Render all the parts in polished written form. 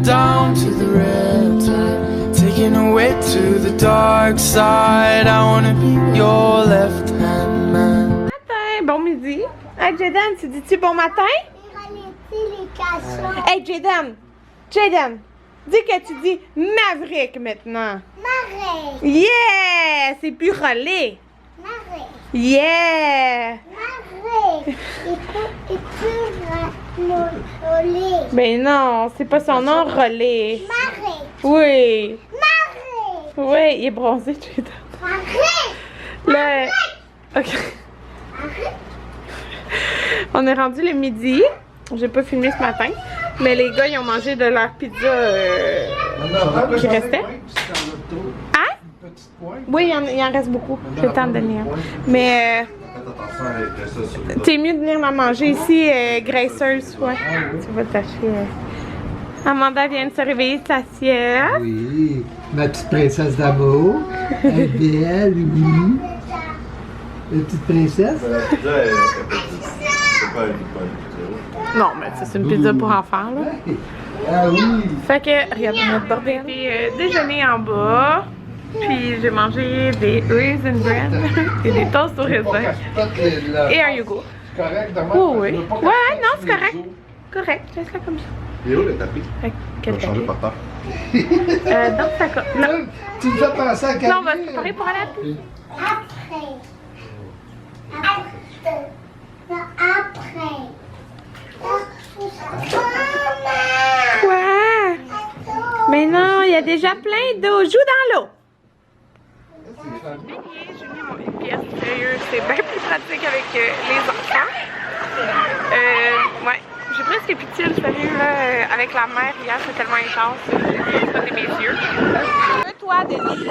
down to the riptide, taken away to the dark side. I wanna be your left hand man. Matin, bon midi. Hey Jaden, tu dis-tu bon matin? Hey Jaden, Jaden, dis que tu dis Maverick maintenant. Maverick. Yeah, c'est plus relais. Maverick. Yeah. Maverick. Il peut rouler. Ben non, c'est pas son nom, relais. Maverick. Oui. Maverick. Oui, il est bronzé, Jaden. Maverick. Là, ok. On est rendu le midi. J'ai pas filmé ce matin. Mais les gars, ils ont mangé de leur pizza qui restait. Hein? Oui, il en reste beaucoup. J'ai le temps de donner. Mais c'est mieux de venir la manger ici, graisseuse. Ouais. Tu vas tâcher. Amanda vient de se réveiller de sa sieste. Oui, ma petite princesse d'amour. Elle est belle, oui. La petite princesse. Non, mais c'est une pizza pour enfants, là. Ah oui. Fait que, regarde notre bordel. J'ai déjeuné en bas, puis j'ai mangé des raisin bread et des toasts au raisin et un yogourt. Correct, demain. Oh oui. Ouais, non, c'est correct. Correct, laisse-la comme ça. Il est où le tapis? Quel changer tapis? par terre. Dans sa coque. Non. Tu nous as pensé à Non, on va se préparer pour aller à la piste. Après. Après. Après. Quoi? Mais non, il y a déjà plein d'eau. Joue dans l'eau. J'ai mis mon UPS, sérieux, c'est bien plus pratique avec les enfants. Ouais, j'ai presque pitié le sérieux là, avec la mer hier, c'est tellement intense. J'ai frotté mes yeux. Toi, Denis.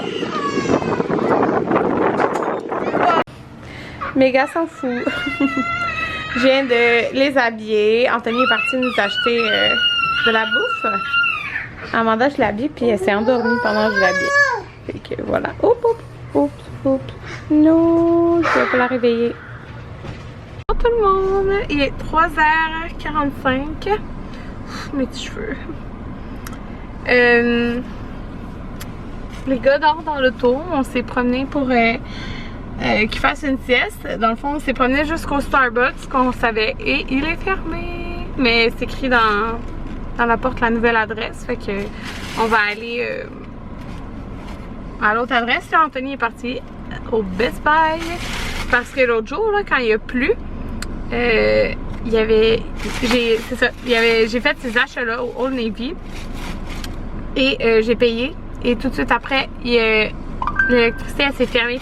Mes gars s'en fout. Je viens de les habiller. Anthony est parti nous acheter de la bouffe. Amanda, je l'ai habillée puis elle s'est endormie pendant que je l'habillais. Fait que voilà. Oups, oups, oups, oups. Non, je vais pas la réveiller. Bonjour tout le monde. Il est 3h45. Mes petits cheveux. Les gars dorment dans l'auto. On s'est promené pour qu'il fasse une sieste. Dans le fond, on s'est promené jusqu'au Starbucks qu'on savait et il est fermé. Mais c'est écrit dans la porte la nouvelle adresse. Fait que on va aller à l'autre adresse. Là, Anthony est parti au Best Buy parce que l'autre jour, là, quand il a plu, il y avait, j'ai fait ces achats là au Old Navy et j'ai payé et tout de suite après, l'électricité elle s'est fermée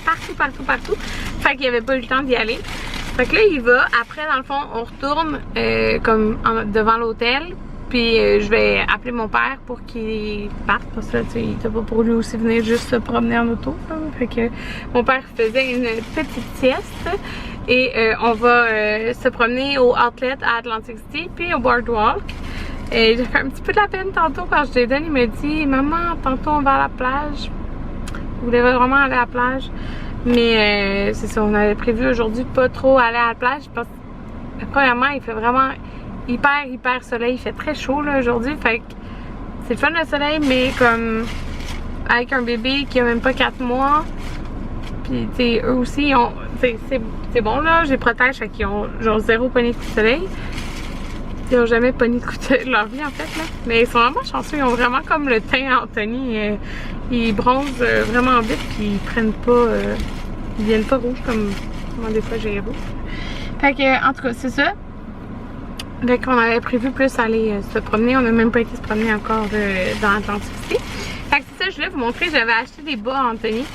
partout. Fait qu'il n'y avait pas eu le temps d'y aller. Fait que là il va, après dans le fond on retourne comme devant l'hôtel. Puis je vais appeler mon père pour qu'il parte parce que là tu sais il était pas pour lui aussi venir juste se promener en auto. Là. Fait que mon père faisait une petite sieste. Et on va se promener au Outlet à Atlantic City puis au Boardwalk. Et j'ai fait un petit peu de la peine tantôt quand je l'ai donné. Il m'a dit maman tantôt on va à la plage. Je voulais vraiment aller à la plage. Mais c'est ça, on avait prévu aujourd'hui de pas trop aller à la plage parce que premièrement il fait vraiment hyper soleil. Il fait très chaud là aujourd'hui. Fait que c'est le fun le soleil mais comme avec un bébé qui a même pas 4 mois. Puis tu sais eux aussi ils ont c'est bon là, je les protège, fait qu'ils ont genre 0 poignée de coup de soleil. Ils ont jamais pogné de coup de soleil de leur vie en fait là. Mais ils sont vraiment chanceux, ils ont vraiment comme le teint Anthony. Ils bronzent vraiment vite puis ils prennent pas. Ils viennent pas rouges comme moi des fois j'ai rouge. Fait que en tout cas c'est ça. Fait qu'on avait prévu plus aller se promener, on a même pas été se promener encore dans Atlantic City. Fait que c'est ça, je voulais vous montrer, j'avais acheté des bas à Anthony.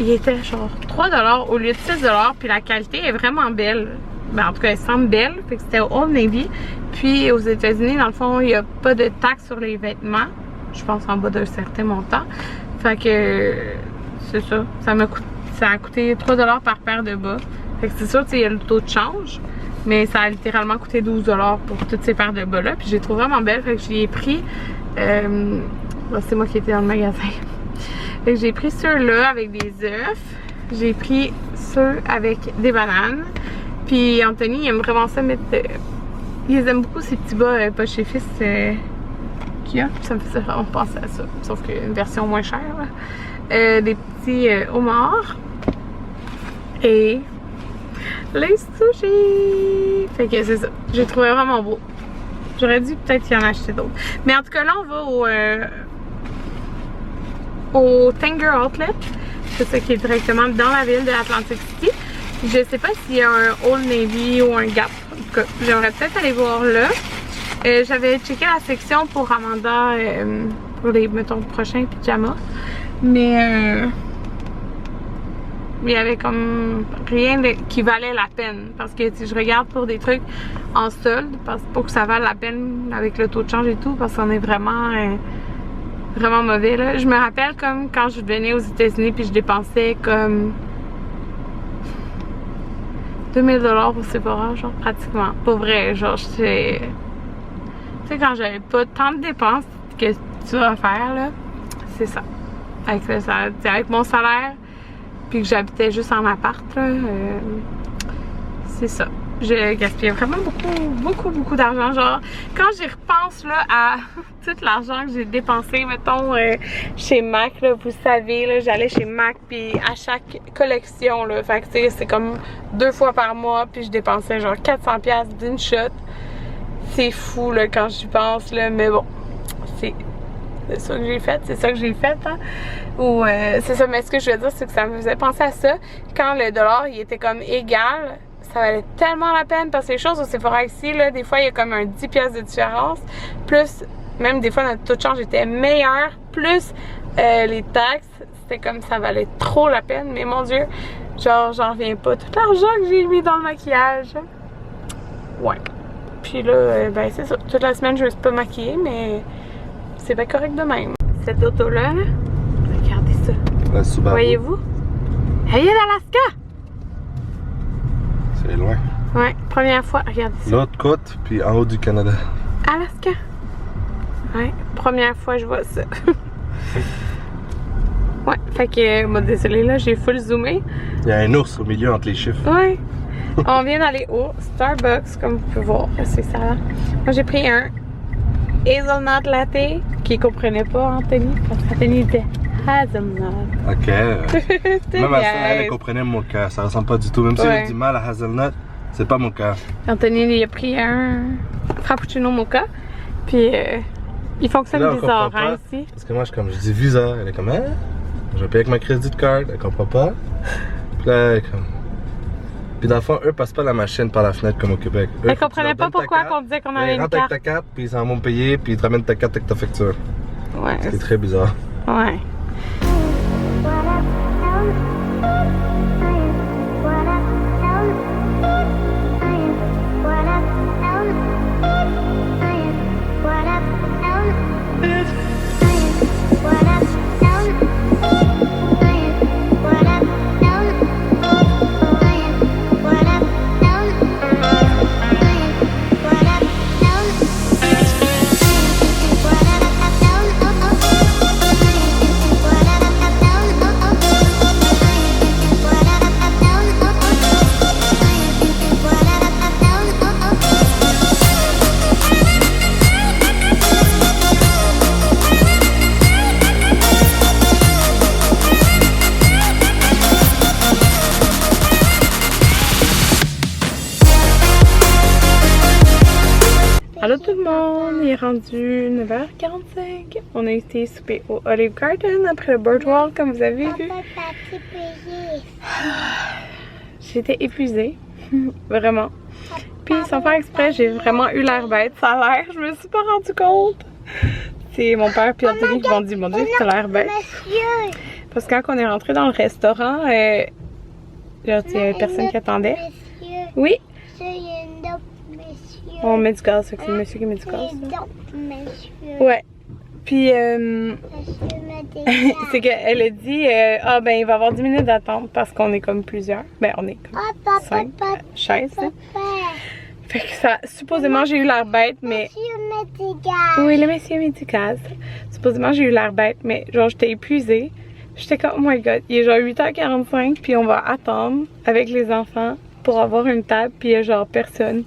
Il était genre 3$ au lieu de 6$, puis la qualité est vraiment belle. Ben, en tout cas, elle semble belle. Fait que c'était au Old Navy. Puis aux États-Unis, dans le fond, il n'y a pas de taxe sur les vêtements. Je pense en bas d'un certain montant. Fait que c'est ça. Ça a coûté 3$ par paire de bas. Fait que c'est sûr, tu sais, il y a le taux de change. Mais ça a littéralement coûté 12$ pour toutes ces paires de bas là. Puis je les trouve vraiment belles. Fait que j'y ai pris. C'est moi qui étais dans le magasin. Fait que j'ai pris ceux-là avec des œufs. J'ai pris ceux avec des bananes. Puis Anthony, il aime vraiment ça mettre... il aime beaucoup ces petits bas pas chez Fils qu'il y a. Ça me faisait vraiment penser à ça. Sauf qu'une version moins chère. Des petits homards. Et les sushis. Fait que c'est ça. J'ai trouvé vraiment beau. J'aurais dû peut-être y en acheter d'autres. Mais en tout cas, là, on va au Tanger Outlet. C'est ça qui est directement dans la ville de Atlantic City. Je sais pas s'il y a un Old Navy ou un Gap. En tout cas, j'aimerais peut-être aller voir là. J'avais checké la section pour Amanda pour les, mettons, prochains pyjamas. Mais il y avait comme rien qui valait la peine. Parce que si je regarde pour des trucs en solde, parce pour que ça vale la peine avec le taux de change et tout, parce qu'on est vraiment vraiment mauvais là. Je me rappelle comme quand je venais aux États-Unis puis je dépensais comme 2000 $ au Sephora, genre pratiquement. Pour vrai, genre j'étais... Tu sais, quand j'avais pas tant de dépenses que tu vas faire là, c'est ça. Avec le salaire, avec mon salaire, puis que j'habitais juste en appart là, c'est ça. J'ai gaspillé vraiment beaucoup d'argent. Genre, quand j'y repense là à tout l'argent que j'ai dépensé, mettons, chez Mac, là, vous savez, là, j'allais chez Mac, puis à chaque collection, là, fait que tu sais, c'est comme 2 fois par mois, puis je dépensais genre 400$ d'une shot. C'est fou, là, quand j'y pense, là, mais bon, c'est ça que j'ai fait, hein. Ou, c'est ça, mais ce que je veux dire, c'est que ça me faisait penser à ça, quand le dollar, il était comme égal, ça valait tellement la peine parce que les choses au Sephora ici, là, des fois il y a comme un 10$ de différence. Plus, même des fois notre taux de change était meilleur. Plus les taxes, c'était comme ça valait trop la peine. Mais mon Dieu, genre j'en reviens pas. Tout l'argent que j'ai mis dans le maquillage. Ouais. Puis là, ben c'est ça. Toute la semaine je me suis pas maquillée, mais c'est pas correct de même. Cette auto-là, là, regardez ça. La Subaru. Voyez-vous? Elle est d'Alaska! C'est loin. Ouais, première fois, regardez ça. L'autre côte, puis en haut du Canada. Alaska. Ouais, première fois je vois ça. Ouais, fait que, moi désolée là, j'ai full zoomé. Il y a un ours au milieu entre les chiffres. Ouais. On vient d'aller au Starbucks, comme vous pouvez voir, c'est ça. Moi j'ai pris un Hazelnut Latte, qui comprenait pas Anthony, parce qu'Anthony était Hazelnut. Ok. Même elle comprenait mon cas, ça ressemble pas du tout. Même si j'ai du mal à Hazelnut, c'est pas mon cas. Anthony il a pris un Frappuccino Mocha, puis il fonctionne là, bizarre hein, ici. Parce que moi je dis Visa, elle est comme hein? Je vais payer avec ma credit card, elle comprend pas. Puis là, elle est comme... Puis dans le fond, eux passent pas la machine par la fenêtre comme au Québec. Eux, elle comprenait pas pourquoi on disait qu'on avait une carte. Ils rentrent avec ta carte, puis ils s'en vont payer, puis ils te ramènent ta carte avec ta facture. Ouais. C'est très bizarre. Ouais. Allô tout le monde, il est rendu 9h45. On a été souper au Olive Garden après le Birdwalk comme vous avez vu. J'étais épuisée, vraiment. Puis sans faire exprès, j'ai vraiment eu l'air bête. Ça a l'air, je me suis pas rendu compte. C'est mon père et Anthony qui m'ont dit, mon Dieu, t'as l'air bête. Parce que quand on est rentré dans le restaurant, il y avait personne qui attendait. Oui? On met du gaz, c'est le monsieur qui met du gaz. Ouais. Puis, c'est qu'elle a dit, ah ben il va y avoir 10 minutes d'attente parce qu'on est comme plusieurs. Ben on est comme 5 chaises. Fait que ça, supposément j'ai eu l'air bête, mais... Oui, le monsieur met du gaz. Supposément j'ai eu l'air bête, mais genre j'étais épuisée. J'étais comme, oh my god, il est genre 8h45 puis on va attendre avec les enfants pour avoir une table puis il y a genre personne.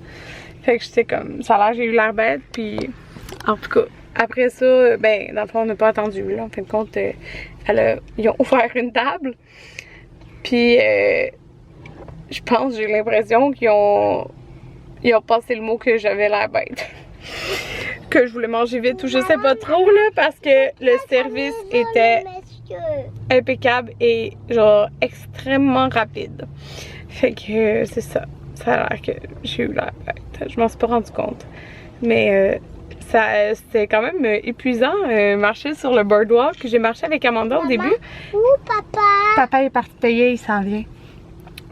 Fait que j'étais comme, ça a l'air, j'ai eu l'air bête, puis en tout cas, après ça, ben, dans le fond, on n'a pas attendu, là. En fin de compte, ils ont ouvert une table. Puis, je pense, j'ai l'impression qu'ils ont passé le mot que j'avais l'air bête. Que je voulais manger vite ou je sais pas trop, là, parce que le service était impeccable et, genre, extrêmement rapide. Fait que, c'est ça. Ça a l'air que j'ai eu l'air bête. Je m'en suis pas rendu compte. Mais, c'était quand même épuisant, marcher sur le boardwalk. J'ai marché avec Amanda au début. Où papa? Papa est parti payer, il s'en vient.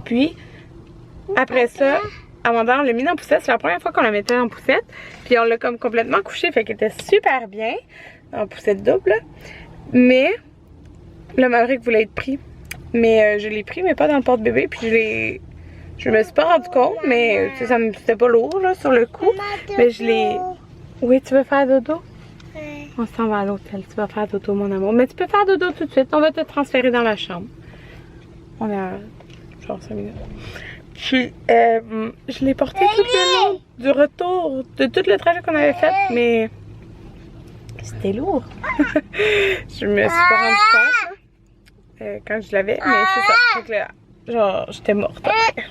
Puis, après ça, Amanda, on l'a mis dans la poussette. C'est la première fois qu'on la mettait en poussette. Puis on l'a comme complètement couché, fait qu'elle était super bien. En poussette double. Mais, le Maverick voulait être pris. Mais je l'ai pris, mais pas dans le porte-bébé. Puis je me suis pas rendu compte, mais c'était pas lourd là, sur le coup. Mais je l'ai... Oui, tu veux faire dodo? Oui. On s'en va à l'hôtel. Tu vas faire dodo, mon amour. Mais tu peux faire dodo tout de suite. On va te transférer dans la chambre. On est à genre 5 minutes. Puis, je l'ai porté tout le long du retour, de tout le trajet qu'on avait fait, mais c'était lourd. Je me suis pas rendu compte là, quand je l'avais, mais c'est ça. Fait que là, genre, j'étais morte après.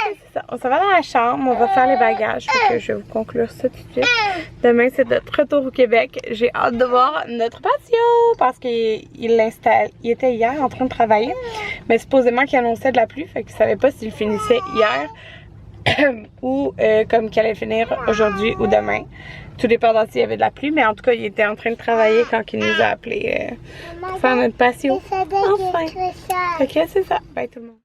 C'est ça. On s'en va dans la chambre, on va faire les bagages. Fait que je vais vous conclure ça tout de suite. Demain, c'est notre retour au Québec. J'ai hâte de voir notre patio parce qu'il l'installe. Il était hier en train de travailler, mais supposément qu'il annonçait de la pluie, fait qu'il savait pas s'il finissait hier ou comme qu'il allait finir aujourd'hui ou demain. Tout dépendant s'il y avait de la pluie, mais en tout cas, il était en train de travailler quand il nous a appelé pour faire notre patio. Enfin. Ok, c'est ça. Bye tout le monde.